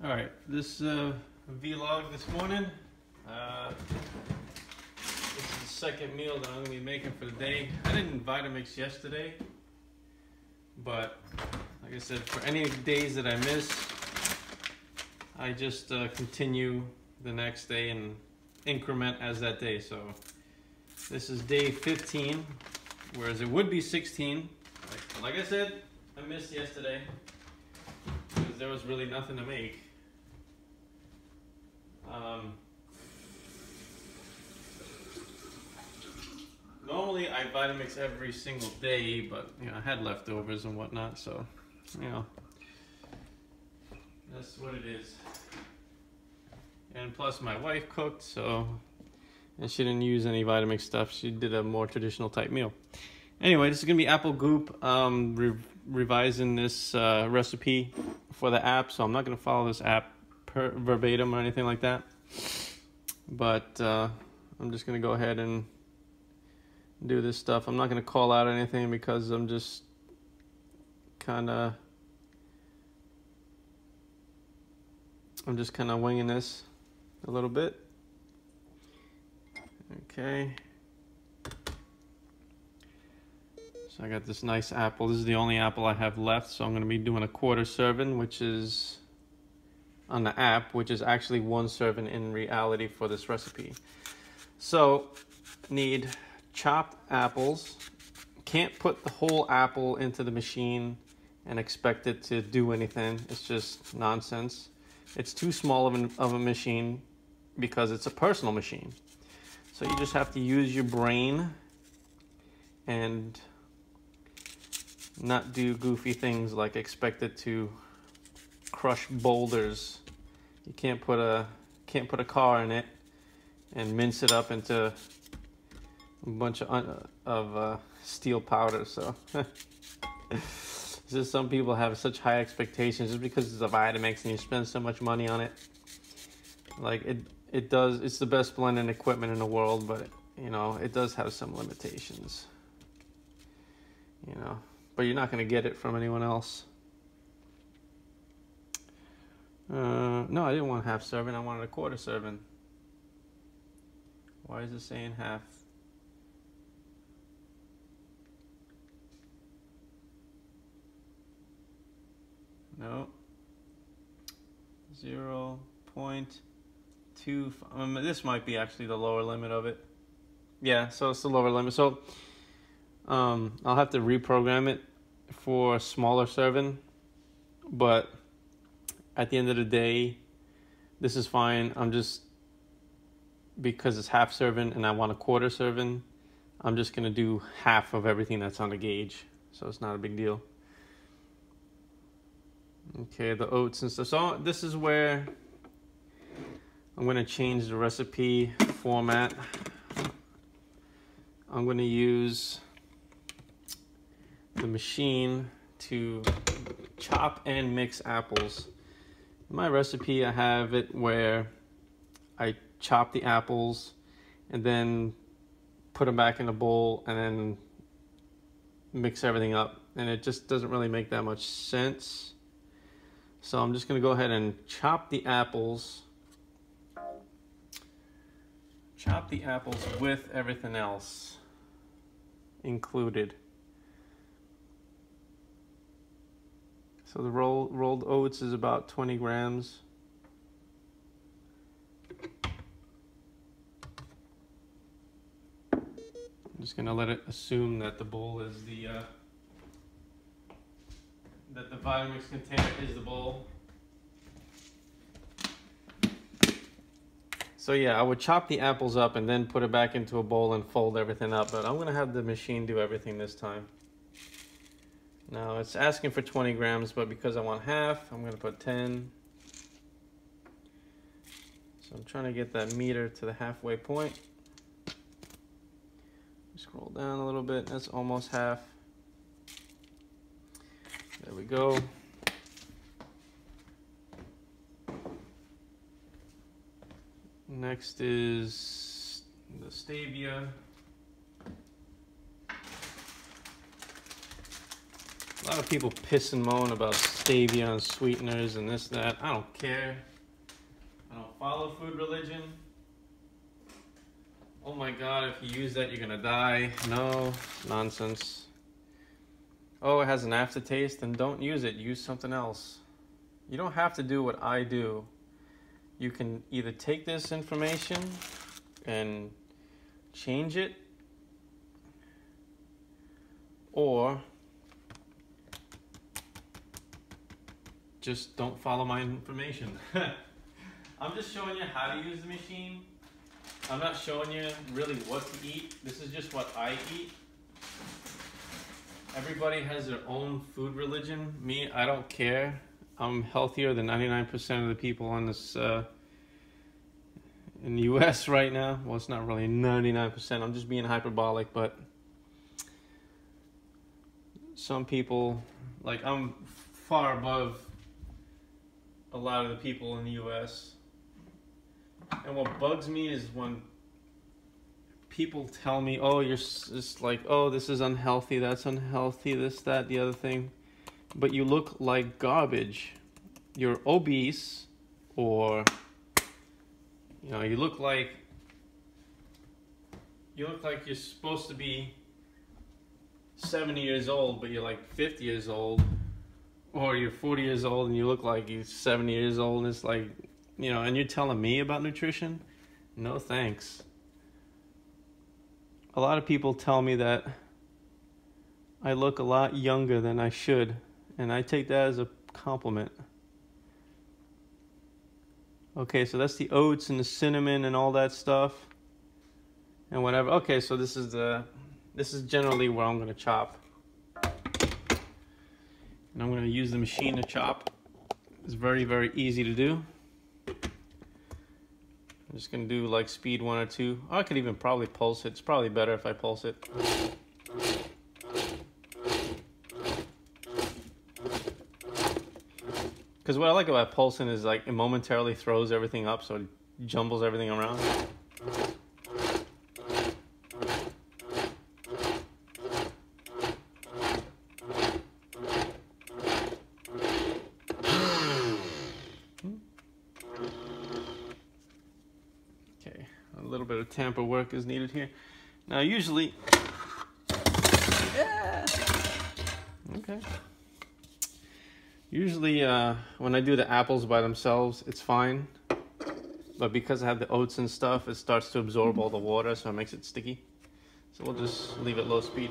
All right, this vlog this morning. This is the second meal that I'm gonna be making for the day. I didn't Vitamix yesterday, but like I said, for any days that I miss, I just continue the next day and increment as that day. So this is day 15, whereas it would be 16. Like I said, I missed yesterday because there was really nothing to make. Normally I Vitamix every single day, but you know, I had leftovers and whatnot, so you know, that's what it is. And plus my wife cooked, so, and she didn't use any Vitamix stuff. She did a more traditional type meal. Anyway, this is gonna be apple goop. Revising this recipe for the app, so I'm not gonna follow this app verbatim or anything like that, but I'm just gonna go ahead and do this stuff. I'm not gonna call out anything because I'm just kind of winging this a little bit. Okay, so I got this nice apple. This is the only apple I have left, so I'm gonna be doing a 1/4 serving, which is on the app, which is actually 1 serving in reality for this recipe. So need chopped apples. Can't put the whole apple into the machine and expect it to do anything. It's just nonsense. It's too small of a machine because it's a personal machine. So you just have to use your brain and not do goofy things like expect it to crush boulders. You can't put a car in it and mince it up into a bunch of steel powder. So it's just some people have such high expectations just because it's a Vitamix and you spend so much money on it. Like it's the best blending equipment in the world, but you know, it does have some limitations. You know, but you're not going to get it from anyone else. No, I didn't want 1/2 serving. I wanted a 1/4 serving. Why is it saying half? No. 0.25. This might be actually the lower limit of it. Yeah, so it's the lower limit. So I'll have to reprogram it for a smaller serving, but at the end of the day, this is fine. I'm just, because it's 1/2 serving and I want a 1/4 serving, I'm just gonna do half of everything that's on the gauge. So it's not a big deal. Okay, the oats and stuff. So this is where I'm gonna change the recipe format. I'm gonna use the machine to chop and mix apples. In my recipe, I have it where I chop the apples and then put them back in a bowl and then mix everything up, and it just doesn't really make that much sense. So I'm just gonna go ahead and chop the apples with everything else included. So the rolled oats is about 20 grams. I'm just gonna let it assume that the bowl is that the Vitamix container is the bowl. So yeah, I would chop the apples up and then put it back into a bowl and fold everything up, but I'm gonna have the machine do everything this time. Now it's asking for 20 grams, but because I want half, I'm gonna put 10. So I'm trying to get that meter to the halfway point. Scroll down a little bit, that's almost half. There we go. Next is the stevia. A lot of people piss and moan about stevia and sweeteners and this, that. I don't care. I don't follow food religion. Oh my God, if you use that, you're gonna die. No, nonsense. Oh, it has an aftertaste, then don't use it. Use something else. You don't have to do what I do. You can either take this information and change it, or just don't follow my information. I'm just showing you how to use the machine. I'm not showing you really what to eat. This is just what I eat. Everybody has their own food religion. Me, I don't care. I'm healthier than 99% of the people on this in the US right now. Well, it's not really 99%. I'm just being hyperbolic, but some people, like, I'm far above a lot of the people in the US. And what bugs me is when people tell me, oh, you're just like, oh, this is unhealthy, that's unhealthy, this, that, the other thing. But you look like garbage. You're obese, or, you know, you look like you're supposed to be 70 years old, but you're like 50 years old. Or you're 40 years old and you look like you're 70 years old, and it's like, you know, and you're telling me about nutrition? No thanks. A lot of people tell me that I look a lot younger than I should, and I take that as a compliment. Okay, so that's the oats and the cinnamon and all that stuff and whatever. Okay, so this is generally where I'm going to chop. And I'm going to use the machine to chop. It's very, very easy to do. I'm just going to do like speed 1 or 2. Oh, I could even probably pulse it. It's probably better if I pulse it. Because what I like about pulsing is, like, it momentarily throws everything up, so it jumbles everything around. Okay, a little bit of tamper work is needed here. Now, usually, yeah, okay. Usually, when I do the apples by themselves, it's fine. But because I have the oats and stuff, it starts to absorb all the water, so it makes it sticky. So we'll just leave it low speed.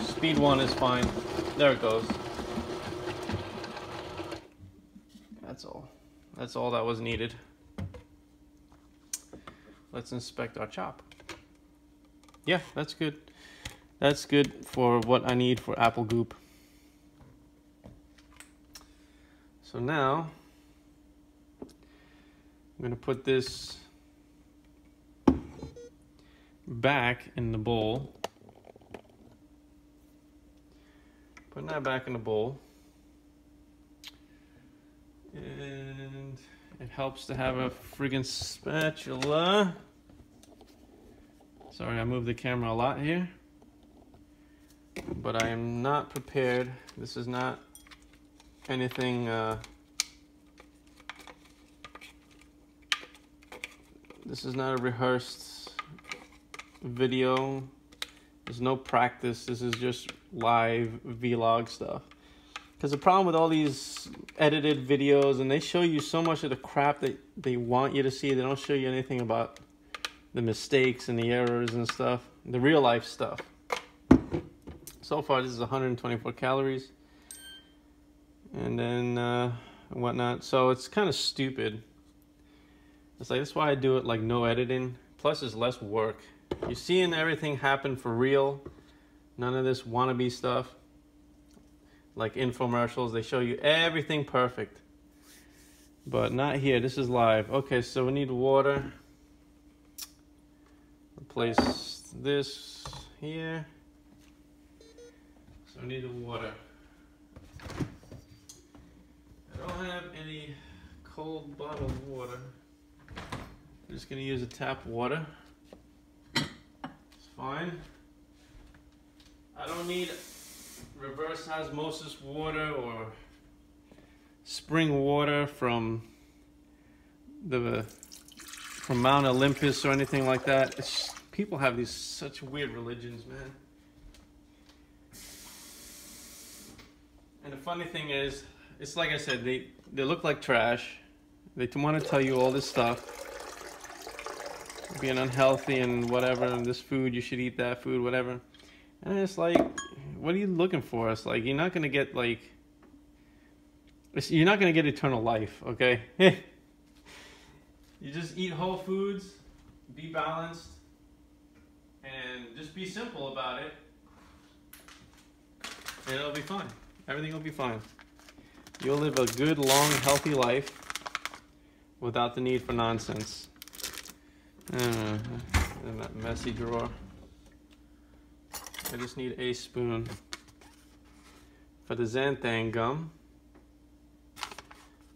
Speed 1 is fine. There it goes. That's all. That's all that was needed. Let's inspect our chop. Yeah, that's good. That's good for what I need for apple goop. So now, I'm going to put this back in the bowl. Putting that back in the bowl. And it helps to have a friggin' spatula. Sorry, I moved the camera a lot here. But I am not prepared. This is not anything this is not a rehearsed video. There's no practice. This is just live vlog stuff. Because the problem with all these edited videos, and they show you so much of the crap that they want you to see, they don't show you anything about the mistakes and the errors and stuff, the real life stuff. So far, this is 124 calories. And then whatnot. So it's kind of stupid. It's like, that's why I do it like no editing. Plus, it's less work. You're seeing everything happen for real. None of this wannabe stuff. Like infomercials, they show you everything perfect. But not here. This is live. Okay, so we need water. Replace this here. So I need the water. I don't have any cold bottled water. I'm just going to use a tap water. It's fine. I don't need reverse osmosis water or spring water from Mount Olympus or anything like that. It's just, people have these such weird religions, man. And the funny thing is, it's like I said, they look like trash. They want to tell you all this stuff, being unhealthy and whatever, and this food, you should eat that food, whatever. And it's like, what are you looking for? It's like, you're not going to get you're not going to get eternal life, okay? You just eat whole foods, be balanced, and just be simple about it, and it'll be fine. Everything will be fine. You'll live a good, long, healthy life without the need for nonsense. In that messy drawer. I just need a spoon for the xanthan gum.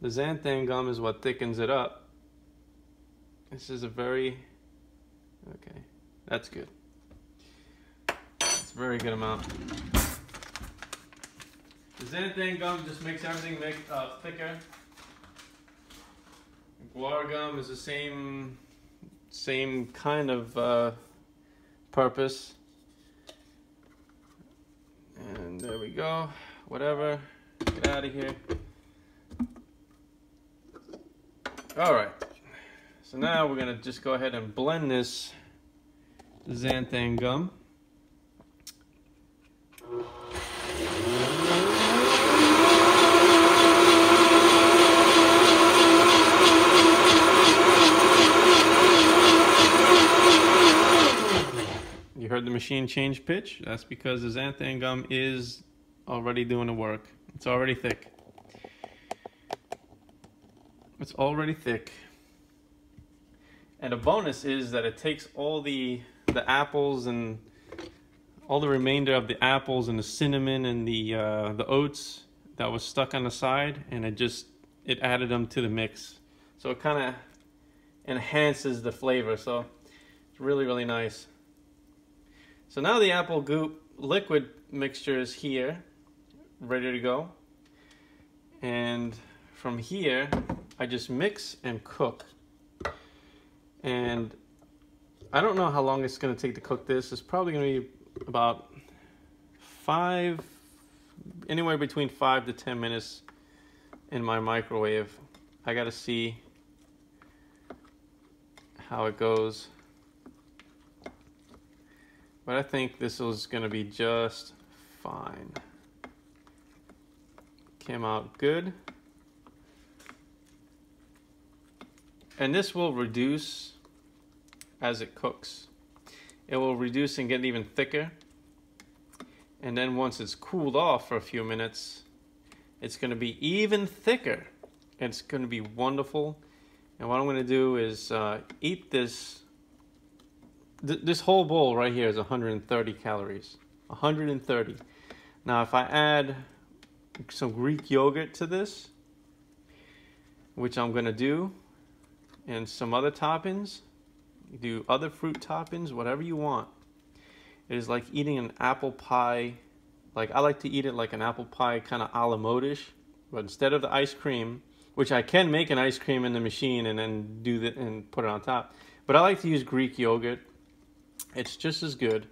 The xanthan gum is what thickens it up. This is a very, okay, that's good. It's a very good amount. The xanthan gum just makes everything thicker. Guar gum is the same kind of purpose. And there we go. Whatever. Get out of here. All right. So now we're gonna just go ahead and blend this xanthan gum. You heard the machine change pitch? That's because the xanthan gum is already doing the work. It's already thick. It's already thick. And a bonus is that it takes all the apples and all the remainder of the apples and the cinnamon and the oats that was stuck on the side, and it added them to the mix. So it kind of enhances the flavor. So it's really, really nice. So now the apple goop liquid mixture is here, ready to go. And from here, I just mix and cook. And I don't know how long it's going to take to cook this. It's probably going to be about anywhere between 5 to 10 minutes in my microwave. I got to see how it goes. But I think this is going to be just fine. Came out good. And this will reduce as it cooks. It will reduce and get even thicker. And then once it's cooled off for a few minutes, it's going to be even thicker. It's going to be wonderful. And what I'm going to do is eat this. This whole bowl right here is 130 calories. 130. Now if I add some Greek yogurt to this, which I'm going to do, and some other toppings, you do other fruit toppings, whatever you want. It is like eating an apple pie. Like, I like to eat it like an apple pie, kind of a la mode-ish, but instead of the ice cream, which I can make an ice cream in the machine and then do that and put it on top, but I like to use Greek yogurt. It's just as good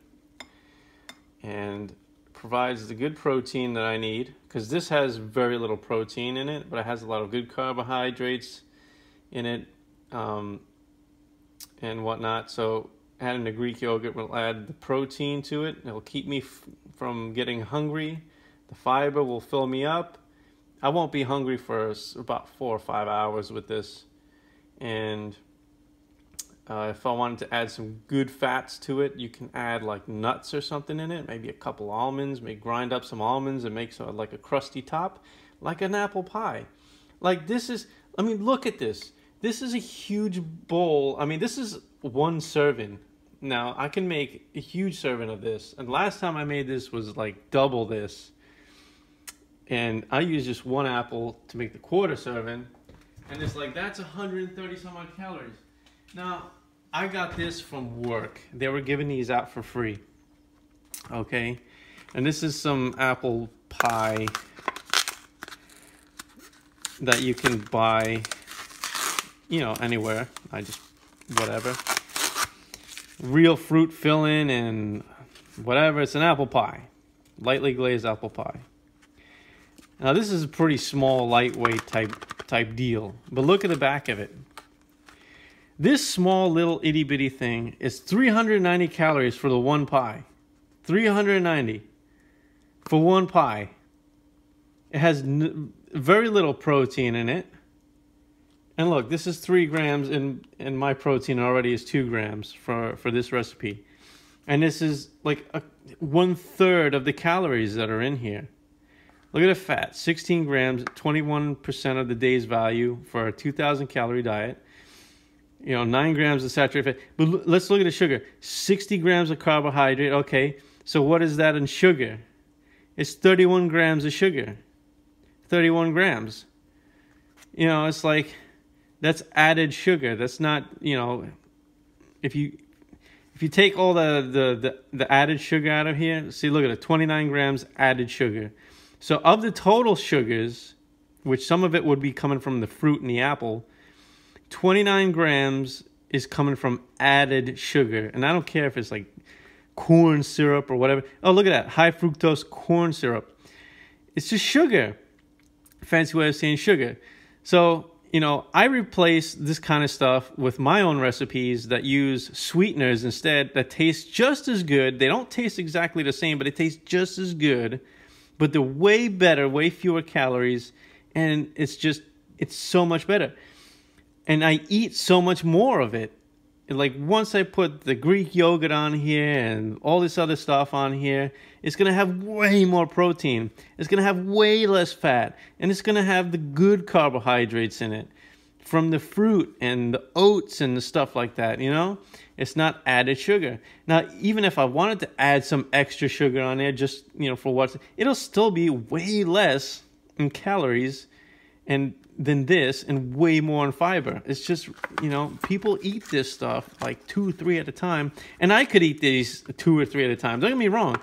and provides the good protein that I need, because this has very little protein in it, but it has a lot of good carbohydrates in it and whatnot. So adding the Greek yogurt will add the protein to it. It will keep me from getting hungry. The fiber will fill me up. I won't be hungry for about 4 or 5 hours with this. And if I wanted to add some good fats to it, you can add like nuts or something in it, maybe a couple almonds, maybe grind up some almonds and make like a crusty top, like an apple pie. Like this is, I mean, look at this. This is a huge bowl. I mean, this is one serving. Now, I can make a huge serving of this. And last time I made this was like double this. And I used just one apple to make the quarter serving. And it's like, that's 130 some odd calories. Now, I got this from work. They were giving these out for free. Okay? And this is some apple pie that you can buy, you know, anywhere. Whatever. Real fruit filling and whatever. It's an apple pie. Lightly glazed apple pie. Now this is a pretty small, lightweight type deal. But look at the back of it. This small little itty bitty thing is 390 calories for the one pie. 390 for one pie. It has very little protein in it. And look, this is 3 grams, and my protein already is 2 grams for this recipe. And this is like 1/3 of the calories that are in here. Look at the fat, 16 grams, 21% of the day's value for a 2,000 calorie diet. You know, 9 grams of saturated fat. But let's look at the sugar. 60 grams of carbohydrate. Okay, so what is that in sugar? It's 31 grams of sugar. 31 grams. You know, it's like, that's added sugar. That's not, you know, if you take all the added sugar out of here, see, look at it, 29 grams added sugar. So of the total sugars, which some of it would be coming from the fruit and the apple, 29 grams is coming from added sugar. And I don't care if it's like corn syrup or whatever. Oh, look at that, high fructose corn syrup. It's just sugar. Fancy way of saying sugar. So, you know, I replace this kind of stuff with my own recipes that use sweeteners instead that taste just as good. They don't taste exactly the same, but they taste just as good. But they're way better, way fewer calories, and it's so much better. And I eat so much more of it. And like once I put the Greek yogurt on here and all this other stuff on here, it's going to have way more protein. It's going to have way less fat. And it's going to have the good carbohydrates in it from the fruit and the oats and the stuff like that, you know? It's not added sugar. Now, even if I wanted to add some extra sugar on there, just, you know, for what, it'll still be way less in calories than this, and way more in fiber. It's just, you know, people eat this stuff like 2 or 3 at a time, and I could eat these 2 or 3 at a time. Don't get me wrong.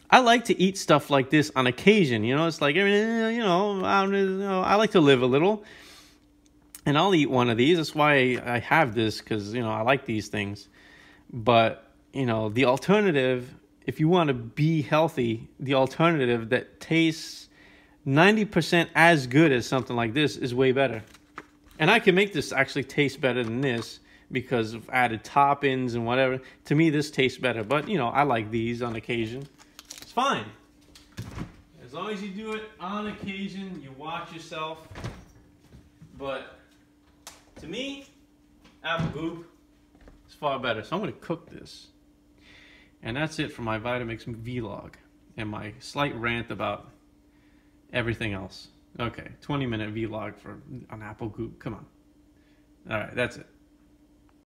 I like to eat stuff like this on occasion. You know, it's like, you know, I like to live a little, and I'll eat one of these. That's why I have this, because, you know, I like these things. But, you know, the alternative, if you want to be healthy, the alternative that tastes 90% as good as something like this is way better. And I can make this actually taste better than this because of added toppings and whatever. To me, this tastes better. But, you know, I like these on occasion. It's fine. As long as you do it on occasion, you watch yourself. But to me, Apple Goop is far better. So I'm going to cook this. And that's it for my Vitamix vlog and my slight rant about everything else. Okay, 20-minute vlog for an Apple Goop. Come on. All right, that's it.